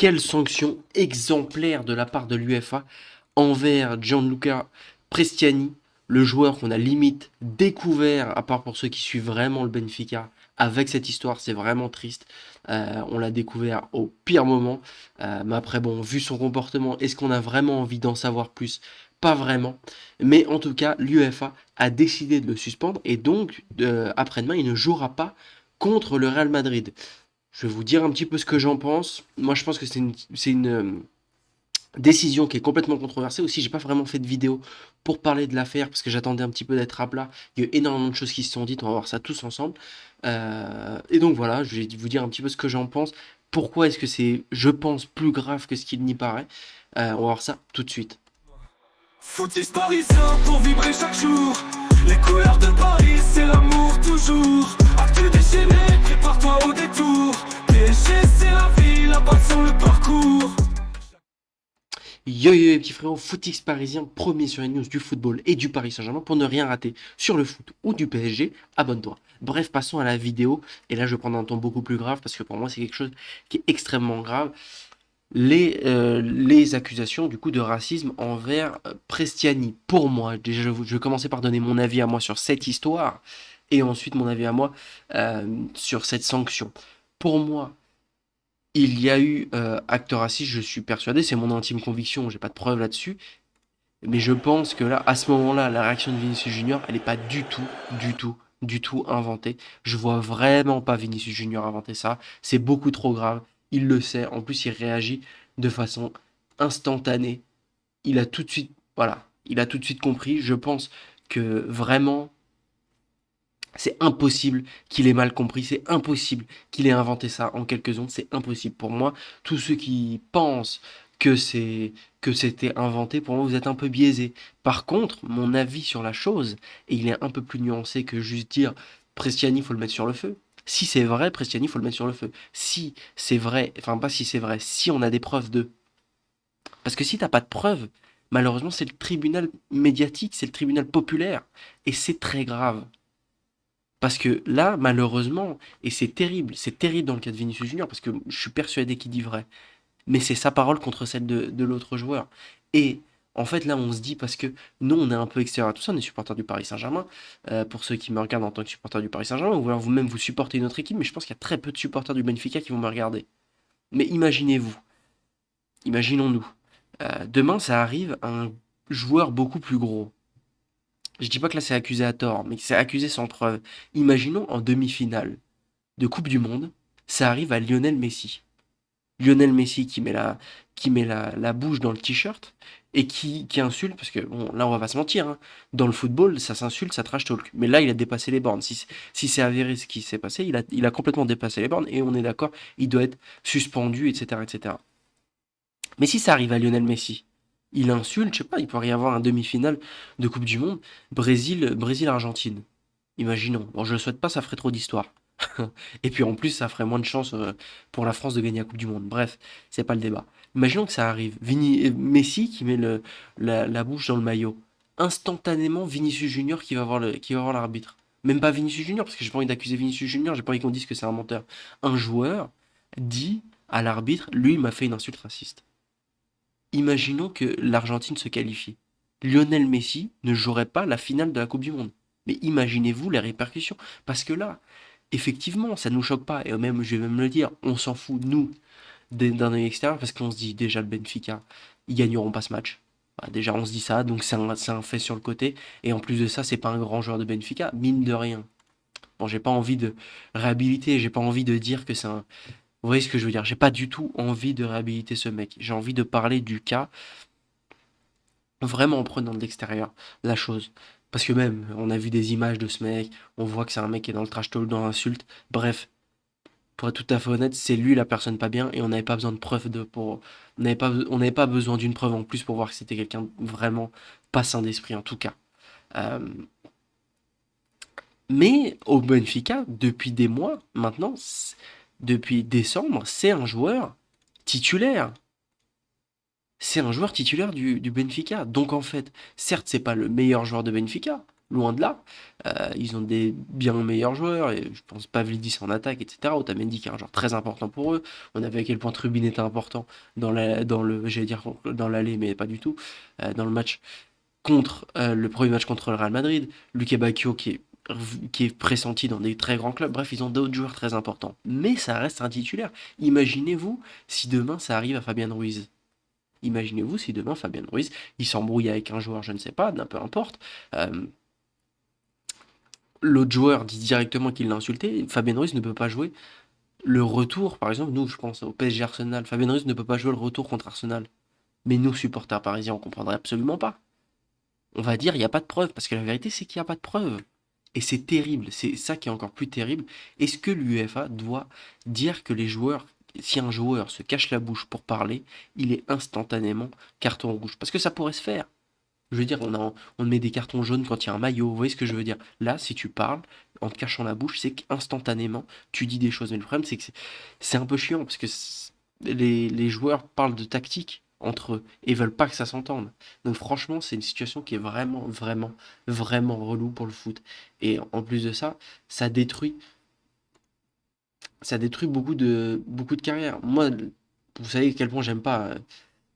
quelle sanction exemplaire de la part de l'UEFA envers Gianluca Prestiani, le joueur qu'on a limite découvert, à part pour ceux qui suivent vraiment le Benfica, avec cette histoire, c'est vraiment triste. On l'a découvert au pire moment. Mais après, bon, vu son comportement, est-ce qu'on a vraiment envie d'en savoir plus? Pas vraiment. Mais en tout cas, l'UEFA a décidé de le suspendre et donc, après-demain, il ne jouera pas contre le Real Madrid. Je vais vous dire un petit peu ce que j'en pense. Moi, je pense que c'est une décision qui est complètement controversée. Aussi, j'ai pas vraiment fait de vidéo pour parler de l'affaire parce que j'attendais un petit peu d'être à plat. Il y a eu énormément de choses qui se sont dites. On va voir ça tous ensemble. Et donc voilà, je vais vous dire un petit peu ce que j'en pense. Pourquoi est-ce que c'est, je pense, plus grave que ce qu'il n'y paraît. On va voir ça tout de suite. Footiste parisien pour vibrer chaque jour. Les couleurs de Paris, c'est l'amour toujours. Actu déchaîné, prépare-toi au détour. PSG, c'est la vie, la passion, le parcours. Yo yo les petits frérots, Footix parisien, premier sur les news du football et du Paris Saint-Germain pour ne rien rater sur le foot ou du PSG, abonne-toi. Bref, passons à la vidéo, et là je vais prendre un ton beaucoup plus grave parce que pour moi c'est quelque chose qui est extrêmement grave. Les accusations du coup de racisme envers Prestiani. Pour moi, déjà je vais commencer par donner mon avis à moi sur cette histoire et ensuite mon avis à moi sur cette sanction. Pour moi, il y a eu acte raciste, je suis persuadé, c'est mon intime conviction, j'ai pas de preuves là-dessus, mais je pense que là, à ce moment-là, la réaction de Vinicius Junior, elle est pas du tout inventée. Je vois vraiment pas Vinicius Junior inventer ça. C'est beaucoup trop grave. Il le sait. En plus, il réagit de façon instantanée. Il a tout de suite, voilà, il a tout de suite compris. Je pense que vraiment, c'est impossible qu'il ait mal compris. C'est impossible qu'il ait inventé ça en quelques secondes. C'est impossible pour moi. Tous ceux qui pensent que c'est que c'était inventé, pour moi, vous êtes un peu biaisés. Par contre, mon avis sur la chose, et il est un peu plus nuancé que juste dire Prestiani, faut le mettre sur le feu. Si c'est vrai, Prestiani, faut le mettre sur le feu. Si c'est vrai, enfin pas si c'est vrai, si on a des preuves de. Parce que si t'as pas de preuves, malheureusement, c'est le tribunal médiatique, c'est le tribunal populaire, et c'est très grave. Parce que là, malheureusement, et c'est terrible dans le cas de Vinicius Junior, parce que je suis persuadé qu'il dit vrai, mais c'est sa parole contre celle de l'autre joueur. Et en fait, là, on se dit, parce que nous, on est un peu extérieur à tout ça, on est supporters du Paris Saint-Germain, pour ceux qui me regardent en tant que supporter du Paris Saint-Germain, ou alors vous-même vous supportez une autre équipe, mais je pense qu'il y a très peu de supporters du Benfica qui vont me regarder. Mais imaginez-vous, imaginons-nous, demain, ça arrive à un joueur beaucoup plus gros. Je dis pas que là c'est accusé à tort, mais que c'est accusé sans preuve. Imaginons en demi-finale de Coupe du Monde, ça arrive à Lionel Messi. Lionel Messi qui met la bouche dans le t-shirt et qui insulte, parce que bon, là on va pas se mentir, hein, dans le football ça s'insulte, ça trash talk. Mais là il a dépassé les bornes. Si c'est avéré ce qui s'est passé, il a complètement dépassé les bornes et on est d'accord, il doit être suspendu, etc., etc. Mais si ça arrive à Lionel Messi, il insulte, je sais pas, il pourrait y avoir un demi-finale de Coupe du Monde, Brésil-Argentine. Imaginons. Bon, je le souhaite pas, ça ferait trop d'histoire. Et puis en plus, ça ferait moins de chance pour la France de gagner la Coupe du Monde. Bref, c'est pas le débat. Imaginons que ça arrive. Messi qui met la bouche dans le maillot. Instantanément, Vinicius Junior qui va voir l'arbitre. Même pas Vinicius Junior, parce que j'ai pas envie d'accuser Vinicius Junior, j'ai pas envie qu'on dise que c'est un menteur. Un joueur dit à l'arbitre, lui, il m'a fait une insulte raciste. Imaginons que l'Argentine se qualifie. Lionel Messi ne jouerait pas la finale de la Coupe du Monde. Mais imaginez-vous les répercussions. Parce que là, effectivement, ça ne nous choque pas. Et même, je vais même le dire, on s'en fout, nous, d'un œil extérieur, parce qu'on se dit déjà le Benfica, ils gagneront pas ce match. Voilà, déjà, on se dit ça, donc c'est un fait sur le côté. Et en plus de ça, c'est pas un grand joueur de Benfica, mine de rien. Bon, j'ai pas envie de réhabiliter, j'ai pas envie de dire que c'est un. Vous voyez ce que je veux dire? J'ai pas du tout envie de réhabiliter ce mec. J'ai envie de parler du cas vraiment en prenant de l'extérieur la chose. Parce que même, on a vu des images de ce mec, on voit que c'est un mec qui est dans le trash talk, dans l'insulte. Bref, pour être tout à fait honnête, c'est lui la personne pas bien et on n'avait pas besoin de preuves on n'avait pas besoin d'une preuve en plus pour voir que c'était quelqu'un vraiment pas sain d'esprit en tout cas. Euh, mais au Benfica, depuis des mois maintenant, depuis décembre, c'est un joueur titulaire. C'est un joueur titulaire du Benfica. Donc en fait, certes, c'est pas le meilleur joueur de Benfica, loin de là. Ils ont des bien meilleurs joueurs, et je pense Pavlidis en attaque, etc. Otamendi qui est un joueur très important pour eux. On a vu à quel point Trubin était important dans le, j'allais dire dans l'aller, mais pas du tout, dans le match contre le premier match contre le Real Madrid. Luke Bacchio qui est pressenti dans des très grands clubs. Bref, ils ont d'autres joueurs très importants. Mais ça reste un titulaire. Imaginez-vous si demain ça arrive à Fabien Ruiz. Imaginez-vous si demain Fabien Ruiz, il s'embrouille avec un joueur, je ne sais pas, peu importe. Euh, L'autre joueur dit directement qu'il l'a insulté. Fabien Ruiz ne peut pas jouer le retour. Par exemple, nous, je pense au PSG Arsenal. Fabien Ruiz ne peut pas jouer le retour contre Arsenal. Mais nous, supporters parisiens, on comprendrait absolument pas. On va dire il n'y a pas de preuve, parce que la vérité, c'est qu'il n'y a pas de preuve. Et c'est terrible, c'est ça qui est encore plus terrible. Est-ce que l'UEFA doit dire que les joueurs, si un joueur se cache la bouche pour parler, il est instantanément carton rouge? Parce que ça pourrait se faire. Je veux dire, on met des cartons jaunes quand il y a un maillot, vous voyez ce que je veux dire? Là, si tu parles en te cachant la bouche, c'est qu'instantanément, tu dis des choses. Mais le problème, c'est que c'est un peu chiant, parce que les joueurs parlent de tactique entre eux et veulent pas que ça s'entende. Donc franchement, c'est une situation qui est vraiment, vraiment, vraiment relou pour le foot. Et en plus de ça, ça détruit, ça détruit beaucoup de carrières. Moi, vous savez à quel point j'aime pas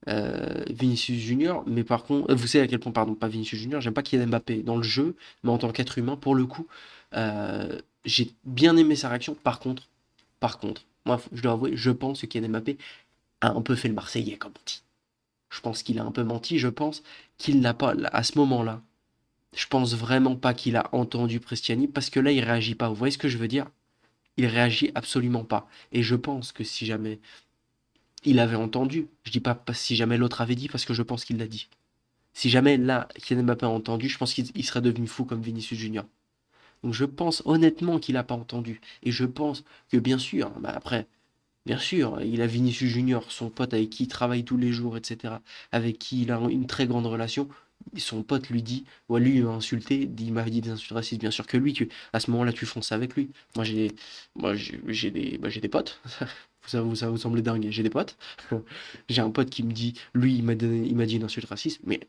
Vinicius Junior, mais par contre, vous savez à quel point, pardon, pas Vinicius Junior, j'aime pas Kylian Mbappé dans le jeu, mais en tant qu'être humain, pour le coup, j'ai bien aimé sa réaction. Par contre, moi, je dois avouer, je pense que Kylian Mbappé a un peu fait le Marseillais, comme on dit. Je pense qu'il a un peu menti, je pense qu'il n'a pas, à ce moment-là, je pense vraiment pas qu'il a entendu Prestiani, parce que là, il réagit pas. Vous voyez ce que je veux dire? Il réagit absolument pas. Et je pense que si jamais il avait entendu, je dis pas si jamais l'autre avait dit, parce que je pense qu'il l'a dit. Si jamais là, Kylian Mbappé a entendu, je pense qu'il serait devenu fou comme Vinicius Junior. Donc je pense honnêtement qu'il n'a pas entendu. Et je pense que bien sûr, bah après, bien sûr, il a Vinicius Junior, son pote avec qui il travaille tous les jours, etc., avec qui il a une très grande relation. Son pote lui dit, ouais, lui il m'a insulté, il m'a dit des insultes racistes. Bien sûr que lui, à ce moment-là, tu fonces avec lui. Moi j'ai des potes. Ça vous semble dingue. J'ai des potes. J'ai un pote qui me dit, lui, il m'a dit une insulte raciste, mais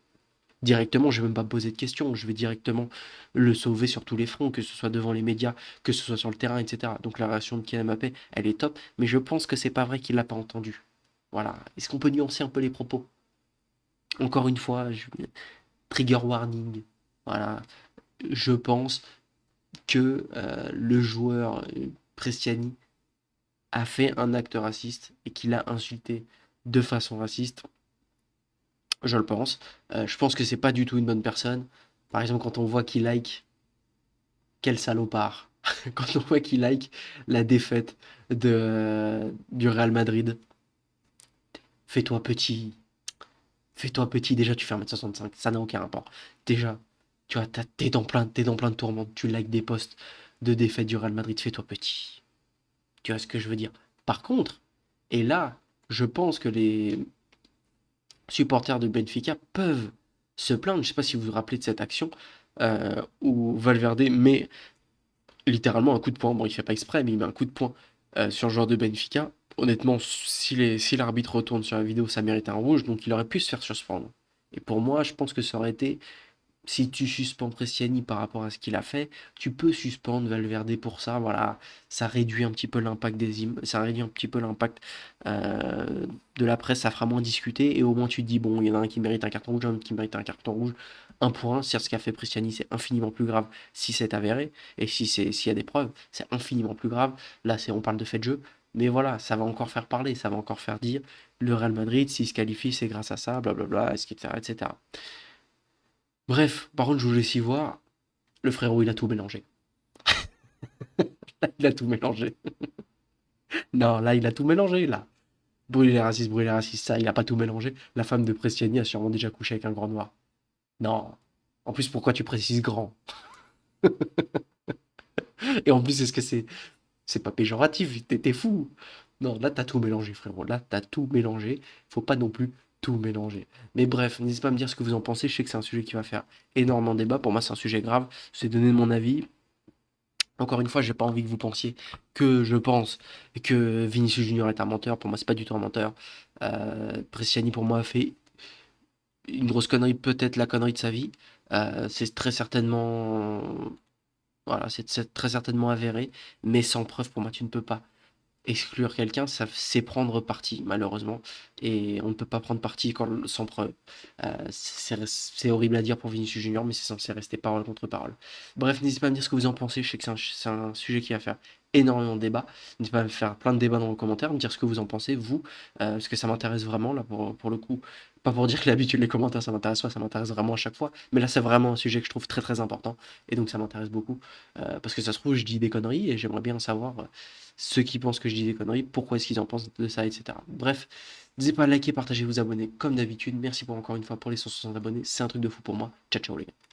directement, je vais même pas me poser de questions. Je vais directement le sauver sur tous les fronts, que ce soit devant les médias, que ce soit sur le terrain, etc. Donc la réaction de Kylian Mbappé, elle est top, mais je pense que c'est pas vrai qu'il l'a pas entendu. Voilà. Est-ce qu'on peut nuancer un peu les propos? Encore une fois, trigger warning. Voilà. Je pense que le joueur Prestiani a fait un acte raciste et qu'il a insulté de façon raciste. Je le pense. Je pense que c'est pas du tout une bonne personne. Par exemple, quand on voit qu'il like, quel salopard. Quand on voit qu'il like la défaite du Real Madrid, fais-toi petit. Fais-toi petit, déjà tu fais 1m65, ça n'a aucun rapport. Déjà, tu vois, t'es dans plein de tourments, tu likes des posts de défaite du Real Madrid, fais-toi petit. Tu vois ce que je veux dire? Par contre, et là, je pense que les supporters de Benfica peuvent se plaindre. Je ne sais pas si vous vous rappelez de cette action où Valverde met littéralement un coup de poing. Bon, il fait pas exprès, mais il met un coup de poing sur le joueur de Benfica. Honnêtement, si l'arbitre retourne sur la vidéo, ça mérite un rouge, donc il aurait pu se faire suspendre. Et pour moi, je pense que ça aurait été, si tu suspends Prestiani par rapport à ce qu'il a fait, tu peux suspendre Valverde pour ça. Voilà, ça réduit un petit peu l'impact ça réduit un petit peu l'impact de la presse, ça fera moins discuter et au moins tu te dis bon, il y en a un qui mérite un carton rouge, un autre qui mérite un carton rouge. Un pour un, c'est ce qu'a fait Prestiani, c'est infiniment plus grave si c'est avéré et s'il y a des preuves, c'est infiniment plus grave. Là, on parle de fait de jeu. Mais voilà, ça va encore faire parler, ça va encore faire dire le Real Madrid, s'il se qualifie, c'est grâce à ça, blablabla, etc., etc. Bref, par contre, je voulais aussi voir, le frérot, il a tout mélangé. Il a tout mélangé. Non, là, il a tout mélangé, là. Brûler les racistes, ça, il a pas tout mélangé. La femme de Prestiani a sûrement déjà couché avec un grand noir. Non. En plus, pourquoi tu précises grand? Et en plus, est-ce que c'est pas péjoratif? T'es fou. Non, là, t'as tout mélangé, frérot. Là, t'as tout mélangé. Faut pas non plus tout mélanger. Mais bref, n'hésitez pas à me dire ce que vous en pensez. Je sais que c'est un sujet qui va faire énormément de débat. Pour moi, c'est un sujet grave. C'est donner mon avis. Encore une fois, j'ai pas envie que vous pensiez que je pense que Vinicius Junior est un menteur. Pour moi, c'est pas du tout un menteur. Bresciani, pour moi, a fait une grosse connerie, peut-être la connerie de sa vie. C'est très certainement, voilà, c'est très certainement avéré, mais sans preuve, pour moi, tu ne peux pas exclure quelqu'un, ça c'est prendre parti, malheureusement. Et on ne peut pas prendre parti sans preuve. C'est horrible à dire pour Vinicius Junior, mais c'est censé rester parole contre parole. Bref, n'hésitez pas à me dire ce que vous en pensez. Je sais que c'est un sujet qui va faire énormément de débats. N'hésitez pas à me faire plein de débats dans vos commentaires, me dire ce que vous en pensez, vous, parce que ça m'intéresse vraiment, là, pour le coup. Pas pour dire que d'habitude les commentaires ça m'intéresse pas, ça m'intéresse vraiment à chaque fois. Mais là, c'est vraiment un sujet que je trouve très très important. Et donc, ça m'intéresse beaucoup. Parce que ça se trouve, je dis des conneries et j'aimerais bien savoir ceux qui pensent que je dis des conneries, pourquoi est-ce qu'ils en pensent de ça, etc. Bref, n'hésitez pas à liker, partager, vous abonner comme d'habitude. Merci pour encore une fois pour les 160 abonnés, c'est un truc de fou pour moi. Ciao ciao les gars.